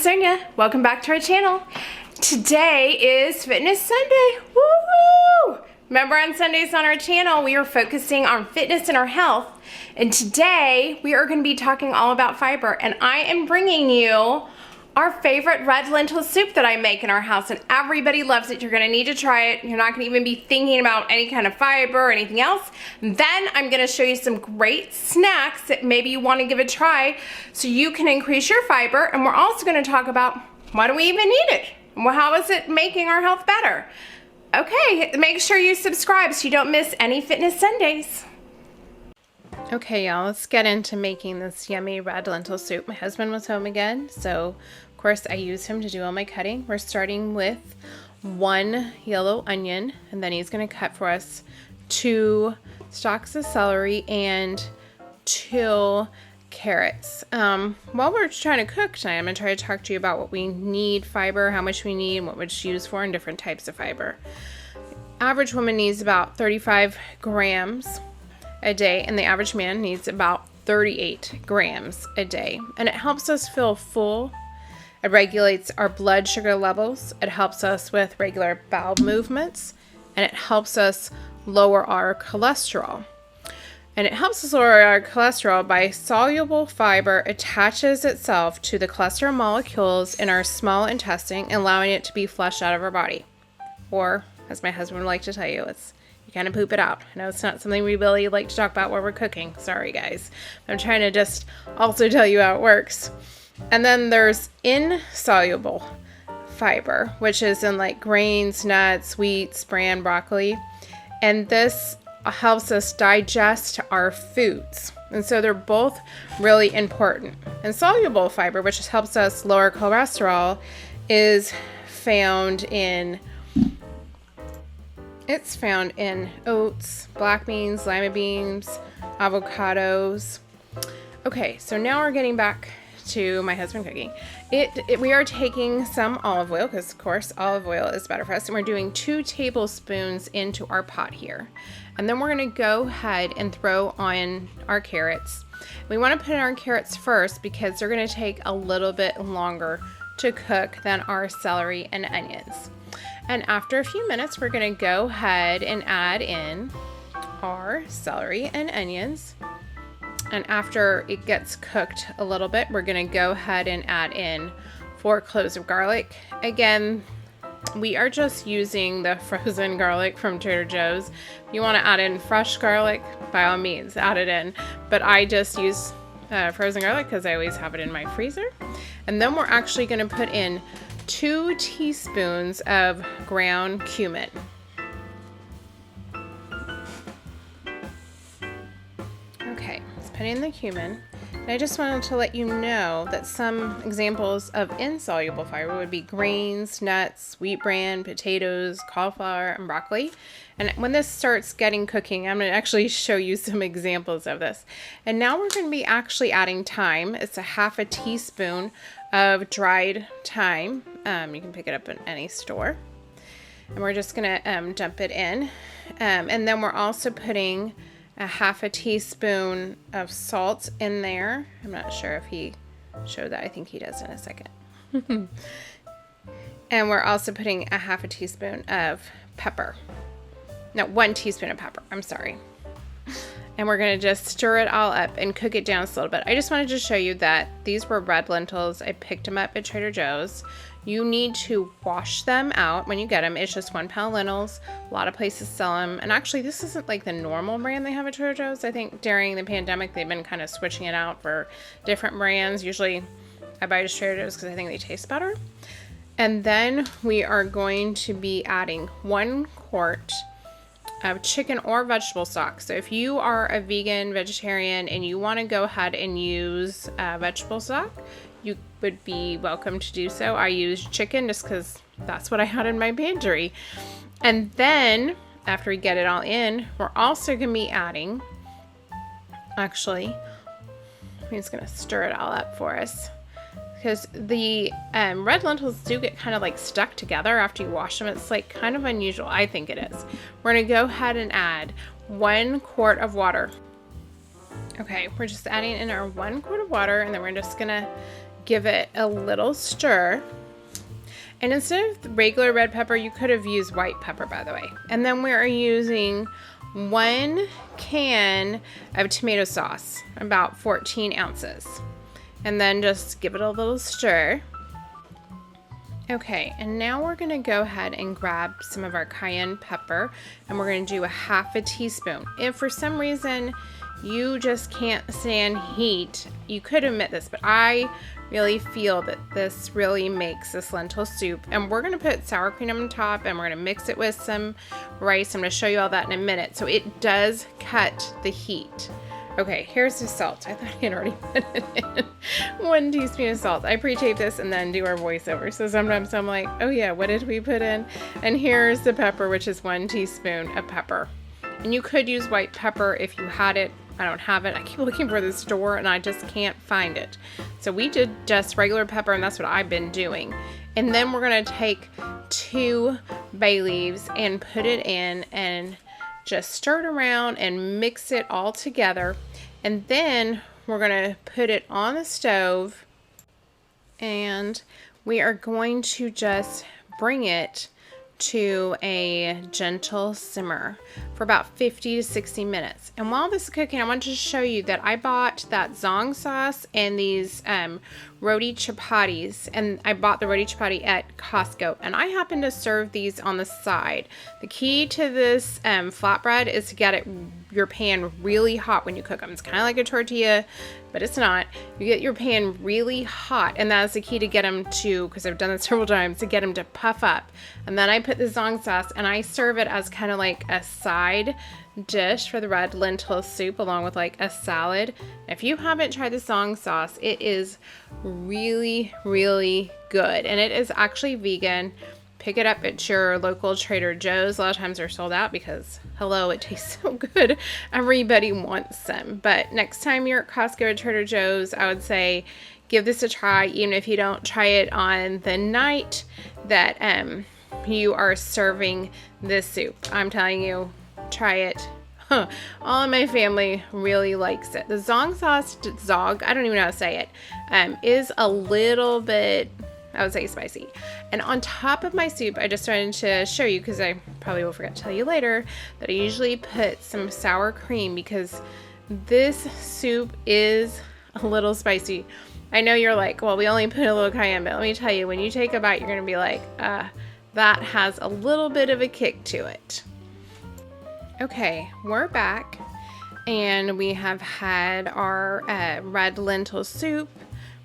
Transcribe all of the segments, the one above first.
Sonia. Welcome back to our channel. Today is Fitness Sunday. Woo! Remember, on Sundays on our channel, we are focusing on fitness and our health. And today we are going to be talking all about fiber. And I am bringing you our favorite red lentil soup that I make in our house, and everybody loves it. You're gonna need to try it. You're not gonna even be thinking about any kind of fiber or anything else. Then I'm gonna show you some great snacks that maybe you wanna give a try so you can increase your fiber. And we're also gonna talk about why do we even need it? Well, how is it making our health better? Okay, make sure you subscribe so you don't miss any Fitness Sundays. Okay, y'all, let's get into making this yummy red lentil soup. My husband was home again, so of course I use him to do all my cutting. We're starting with 1 yellow onion, and then he's going to cut for us 2 stalks of celery and 2 carrots. While we're trying to cook tonight, I'm going to try to talk to you about what we need fiber, how much we need, and what it's used for, and different types of fiber. Average woman needs about 35 grams a day, and the average man needs about 38 grams a day. And it helps us feel full. It regulates our blood sugar levels. It helps us with regular bowel movements, and it helps us lower our cholesterol. And it helps us lower our cholesterol by soluble fiber attaches itself to the cholesterol molecules in our small intestine, allowing it to be flushed out of our body. Or, as my husband would like to tell you, it's kind of poop it out. I know it's not something we really like to talk about while we're cooking. Sorry, guys. I'm trying to just also tell you how it works. And then there's insoluble fiber, which is in like grains, nuts, wheat, bran, broccoli. And this helps us digest our foods. And so they're both really important. And soluble fiber, which helps us lower cholesterol, is found in oats, black beans, lima beans, avocados. Okay, so now we're getting back to my husband cooking. We are taking some olive oil, because of course olive oil is better for us, and we're doing 2 tablespoons into our pot here. And then we're gonna go ahead and throw on our carrots. We wanna put in our carrots first because they're gonna take a little bit longer to cook than our celery and onions. And after a few minutes, we're going to go ahead and add in our celery and onions. And after it gets cooked a little bit, we're going to go ahead and add in 4 cloves of garlic. Again, we are just using the frozen garlic from Trader Joe's. If you want to add in fresh garlic, by all means, add it in. But I just use frozen garlic because I always have it in my freezer. And then we're actually going to put in 2 teaspoons of ground cumin. Okay, let's put in the cumin. And I just wanted to let you know that some examples of insoluble fiber would be grains, nuts, wheat bran, potatoes, cauliflower, and broccoli. And when this starts getting cooking, I'm going to actually show you some examples of this. And now we're going to be actually adding thyme. It's a half a teaspoon of dried thyme. You can pick it up in any store. And we're just going to dump it in. And then we're also putting a half a teaspoon of salt in there. I'm not sure if he showed that. I think he does in a second. And we're also putting a half a teaspoon of pepper. No, 1 teaspoon of pepper. I'm sorry. And we're going to just stir it all up and cook it down a little bit. I just wanted to show you that these were red lentils. I picked them up at Trader Joe's. You need to wash them out when you get them. It's just 1 pound lentils. A lot of places sell them. And actually, this isn't like the normal brand they have at Trader Joe's. I think during the pandemic, they've been kind of switching it out for different brands. Usually, I buy just Trader Joe's because I think they taste better. And then we are going to be adding 1 quart of chicken or vegetable stock. So if you are a vegan, vegetarian, and you want to go ahead and use vegetable stock, you would be welcome to do so. I use chicken just because that's what I had in my pantry. And then after we get it all in, we're also going to be adding, actually, I'm just going to stir it all up for us, because the red lentils do get kind of like stuck together after you wash them. It's like kind of unusual. I think it is. We're going to go ahead and add 1 quart of water. Okay, we're just adding in our 1 quart of water, and then we're just going to give it a little stir. And instead of regular red pepper, you could have used white pepper, by the way. And then we are using 1 can of tomato sauce, about 14 ounces. And then just give it a little stir. Okay, and now we're gonna go ahead and grab some of our cayenne pepper, and we're gonna do a 1/2 teaspoon. If for some reason you just can't stand heat, you could omit this, but I really feel that this really makes this lentil soup. And we're gonna put sour cream on top, and we're gonna mix it with some rice. I'm gonna show you all that in a minute. So it does cut the heat. Okay, here's the salt. I thought I had already put it in. 1 teaspoon of salt. I pre-tape this and then do our voiceover. So sometimes I'm like, oh yeah, what did we put in? And here's the pepper, which is 1 teaspoon of pepper. And you could use white pepper if you had it. I don't have it. I keep looking for the store and I just can't find it. So we did just regular pepper, and that's what I've been doing. And then we're gonna take 2 bay leaves and put it in and just stir it around and mix it all together. And then we're gonna put it on the stove, and we are going to just bring it to a gentle simmer for about 50 to 60 minutes. And while this is cooking, I want to show you that I bought that zong sauce and these roti chapatis, and I bought the roti chapati at Costco, and I happen to serve these on the side. The key to this flatbread is to get your pan really hot when you cook them. It's kind of like a tortilla, but it's not. You get your pan really hot, and that's the key to get them to, because I've done this several times, to get them to puff up. And then I put the zong sauce, and I serve it as kind of like a side dish for the red lentil soup, along with like a salad. If you haven't tried the zong sauce, it is really, really good, and it is actually vegan. Pick it up at your local Trader Joe's. A lot of times they're sold out because, hello, it tastes so good. Everybody wants some. But next time you're at Costco or Trader Joe's, I would say give this a try, even if you don't try it on the night that you are serving this soup. I'm telling you, try it. All of my family really likes it. The zong sauce, I don't even know how to say it, is a little bit, I would say, spicy. And on top of my soup, I just wanted to show you, because I probably will forget to tell you later, that I usually put some sour cream, because this soup is a little spicy. I know you're like, well, we only put a little cayenne, but let me tell you, when you take a bite, you're going to be like, that has a little bit of a kick to it. Okay, we're back, and we have had our red lentil soup.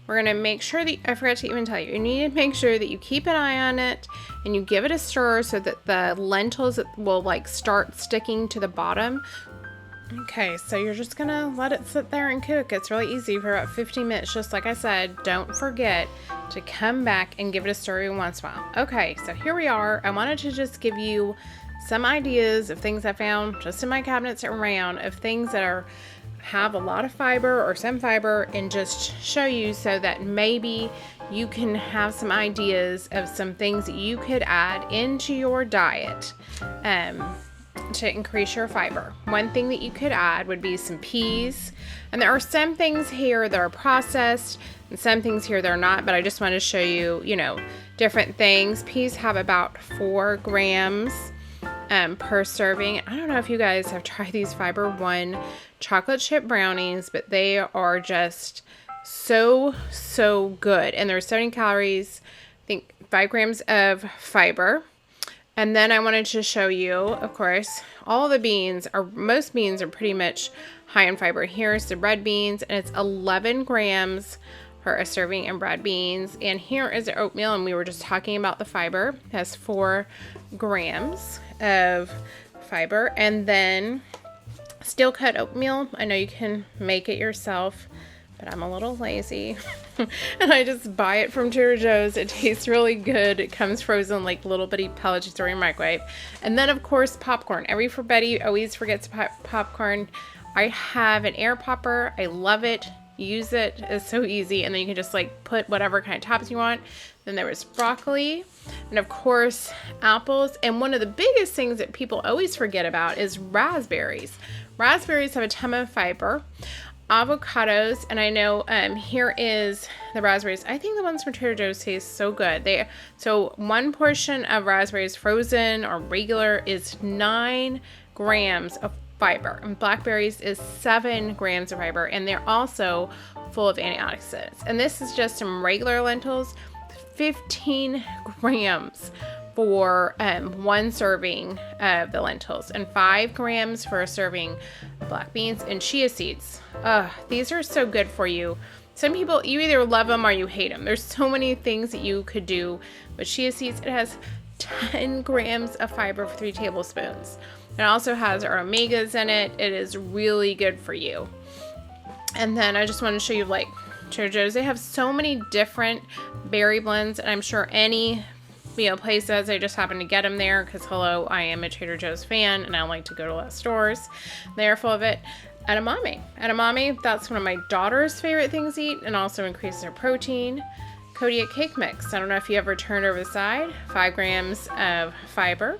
We're going to make sure that, I forgot to even tell you, you need to make sure that you keep an eye on it and you give it a stir so that the lentils will like start sticking to the bottom. Okay, so you're just going to let it sit there and cook. It's really easy for about 15 minutes. Just like I said, don't forget to come back and give it a stir every once in a while. Okay, so here we are. I wanted to just give you some ideas of things I found just in my cabinets around, of things that have a lot of fiber or some fiber, and just show you so that maybe you can have some ideas of some things that you could add into your diet to increase your fiber. One thing that you could add would be some peas, and there are some things here that are processed and some things here that are not, but I just want to show you, different things. Peas have about 4 grams per serving. I don't know if you guys have tried these Fiber One chocolate chip brownies, but they are just so good, and there's 70 calories, I think 5 grams of fiber. And then I wanted to show you, of course, all the beans most beans are pretty much high in fiber. Here's the red beans, and it's 11 grams for a serving in red beans. And here is the oatmeal, and we were just talking about the fiber. It has 4 grams of fiber. And then steel cut oatmeal. I know you can make it yourself, but I'm a little lazy and I just buy it from Trader Joe's. It tastes really good. It comes frozen like little bitty pellets you throw in your microwave. And then of course popcorn. Everybody always forgets popcorn. I have an air popper. I love it. Use it. It's so easy. And then you can just like put whatever kind of toppings you want. Then there was broccoli, and of course apples. And one of the biggest things that people always forget about is raspberries. Raspberries have a ton of fiber. avocados, and I know here is the raspberries. I think the ones from Trader Joe's taste so good. So 1 portion of raspberries frozen or regular is 9 grams of fiber, and blackberries is 7 grams of fiber, and they're also full of antioxidants. And this is just some regular lentils, 15 grams for 1 serving of the lentils, and 5 grams for a serving of black beans and chia seeds. These are so good for you. Some people, you either love them or you hate them. There's so many things that you could do with chia seeds. It has 10 grams of fiber for 3 tablespoons. It also has our omegas in it. It is really good for you. And then I just want to show you, like, Trader Joe's, they have so many different berry blends, and I'm sure any place does. I just happen to get them there because, hello, I am a Trader Joe's fan and I like to go to a lot of stores. They're full of it. Edamame, that's one of my daughter's favorite things to eat, and also increases her protein. Kodiak cake mix, I don't know if you ever turned over the side, 5 grams of fiber.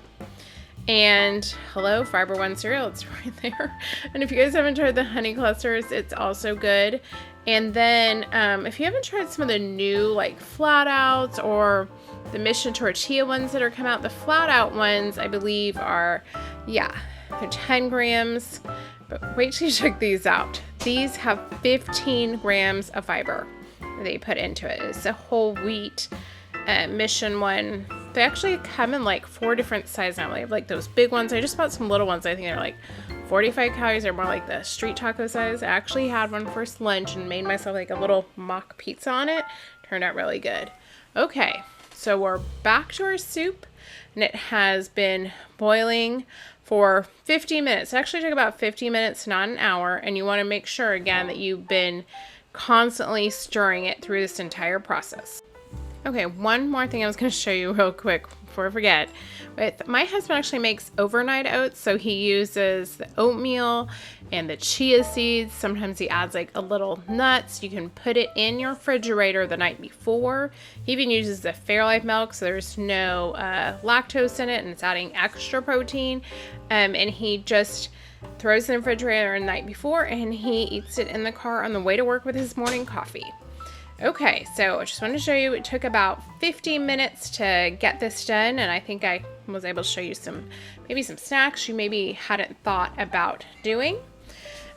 And hello, Fiber One cereal, it's right there. And if you guys haven't tried the honey clusters, it's also good. And then if you haven't tried some of the new, like, flat outs or the Mission Tortilla ones that are come out, the flat out ones I believe are, they're 10 grams. But wait till you check these out. These have 15 grams of fiber they put into it. It's a whole wheat Mission one. They actually come in like 4 different sizes now. They have like those big ones. I just bought some little ones. I think they're like 45 calories, or more like the street taco size. I actually had one for lunch and made myself like a little mock pizza on it. Turned out really good. Okay, so we're back to our soup, and it has been boiling for 50 minutes. It actually took about 50 minutes, not an hour, and you want to make sure, again, that you've been constantly stirring it through this entire process. Okay, one more thing I was going to show you real quick before I forget. My husband actually makes overnight oats, so he uses the oatmeal and the chia seeds. Sometimes he adds like a little nuts. You can put it in your refrigerator the night before. He even uses the Fairlife milk, so there's no lactose in it, and it's adding extra protein. And he just throws it in the refrigerator the night before, and he eats it in the car on the way to work with his morning coffee. Okay, so I just wanted to show you, it took about 50 minutes to get this done, and I think I was able to show you maybe some snacks you maybe hadn't thought about doing.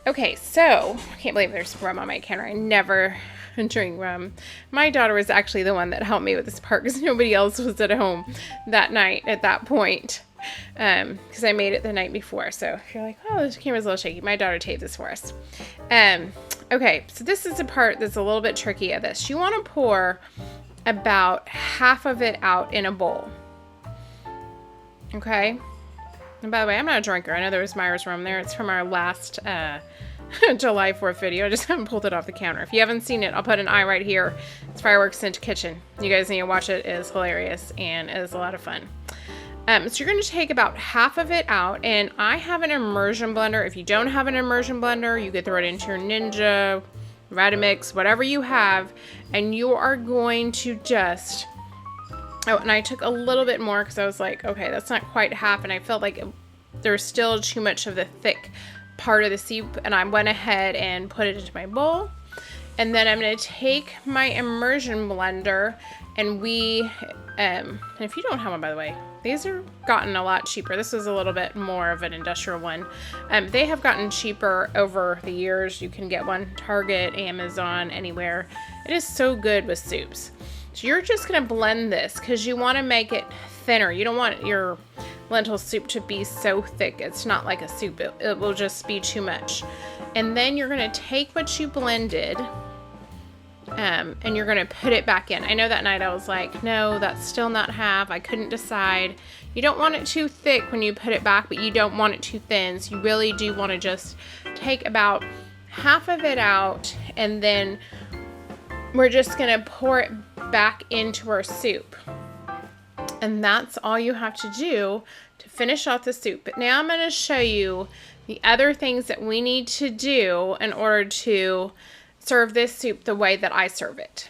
Okay, so I can't believe there's rum on my counter. I never drink rum. My daughter was actually the one that helped me with this part because nobody else was at home that night at that point, because I made it the night before. So if you're like, oh, this camera's a little shaky, my daughter taped this for us. Okay, so this is the part that's a little bit tricky of this. You want to pour about half of it out in a bowl. Okay? And by the way, I'm not a drinker. I know there was Myers rum there. It's from our last July 4th video. I just haven't pulled it off the counter. If you haven't seen it, I'll put an eye right here. It's Fireworks in the Kitchen. You guys need to watch it. It is hilarious and it is a lot of fun. So you're going to take about half of it out, and I have an immersion blender. If you don't have an immersion blender, you could throw it into your Ninja, Vitamix, whatever you have, and you are going to just, and I took a little bit more because I was like, okay, that's not quite half, and I felt like there's still too much of the thick part of the soup, and I went ahead and put it into my bowl. And then I'm going to take my immersion blender, and and if you don't have one, by the way, these are gotten a lot cheaper. This is a little bit more of an industrial one. They have gotten cheaper over the years. You can get one Target, Amazon, anywhere. It is so good with soups. So you're just going to blend this because you want to make it thinner. You don't want your lentil soup to be so thick. It's not like a soup. It will just be too much. And then you're going to take what you blended, and you're going to put it back in. I know that night I was like, no, that's still not half. I couldn't decide. You don't want it too thick when you put it back, but you don't want it too thin. So you really do want to just take about half of it out, and then we're just going to pour it back into our soup. And that's all you have to do to finish off the soup. But now I'm going to show you the other things that we need to do in order to serve this soup the way that I serve it.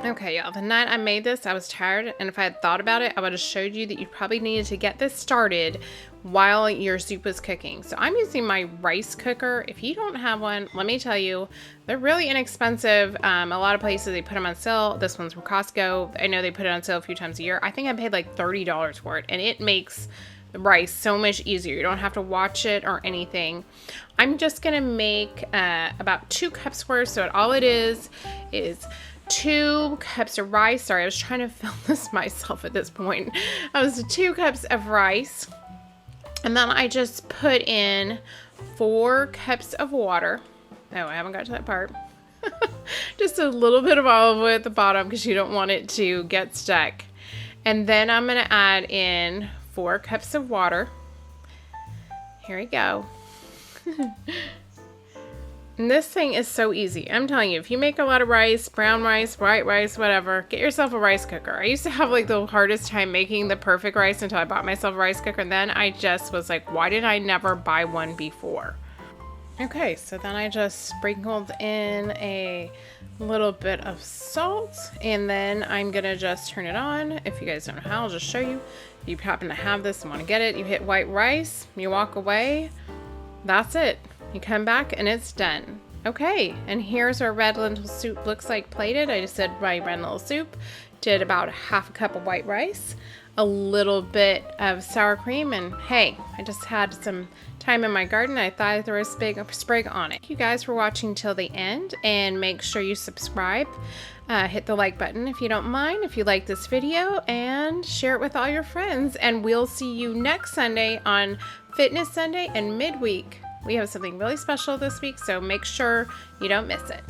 Okay, y'all, the night I made this, I was tired, and if I had thought about it, I would have showed you that you probably needed to get this started while your soup was cooking. So I'm using my rice cooker. If you don't have one, let me tell you, they're really inexpensive. A lot of places, they put them on sale. This one's from Costco. I know they put it on sale a few times a year. I think I paid like $30 for it, and it makes the rice so much easier. You don't have to watch it or anything. I'm just gonna make about 2 cups worth. So all it is 2 cups of rice. Sorry, I was trying to film this myself at this point. I was 2 cups of rice. And then I just put in 4 cups of water. Oh, I haven't got to that part. Just a little bit of olive oil at the bottom because you don't want it to get stuck. And then I'm going to add in 4 cups of water. Here we go. And this thing is so easy. I'm telling you, if you make a lot of rice, brown rice, white rice, whatever, get yourself a rice cooker. I used to have like the hardest time making the perfect rice until I bought myself a rice cooker. And then I just was like, why did I never buy one before? Okay, so then I just sprinkled in a little bit of salt, and then I'm gonna just turn it on. If you guys don't know how, I'll just show you. If you happen to have this and want to get it, you hit white rice, you walk away. That's it. You come back and it's done. Okay, and here's our red lentil soup looks like plated. I just did my red lentil soup. Did about 1/2 cup of white rice, a little bit of sour cream, and hey, I just had some thyme in my garden. I thought I'd throw a sprig on it. Thank you guys for watching till the end, and make sure you subscribe. Hit the like button if you don't mind, if you like this video, and share it with all your friends. And we'll see you next Sunday on Fitness Sunday and midweek. We have something really special this week, so make sure you don't miss it.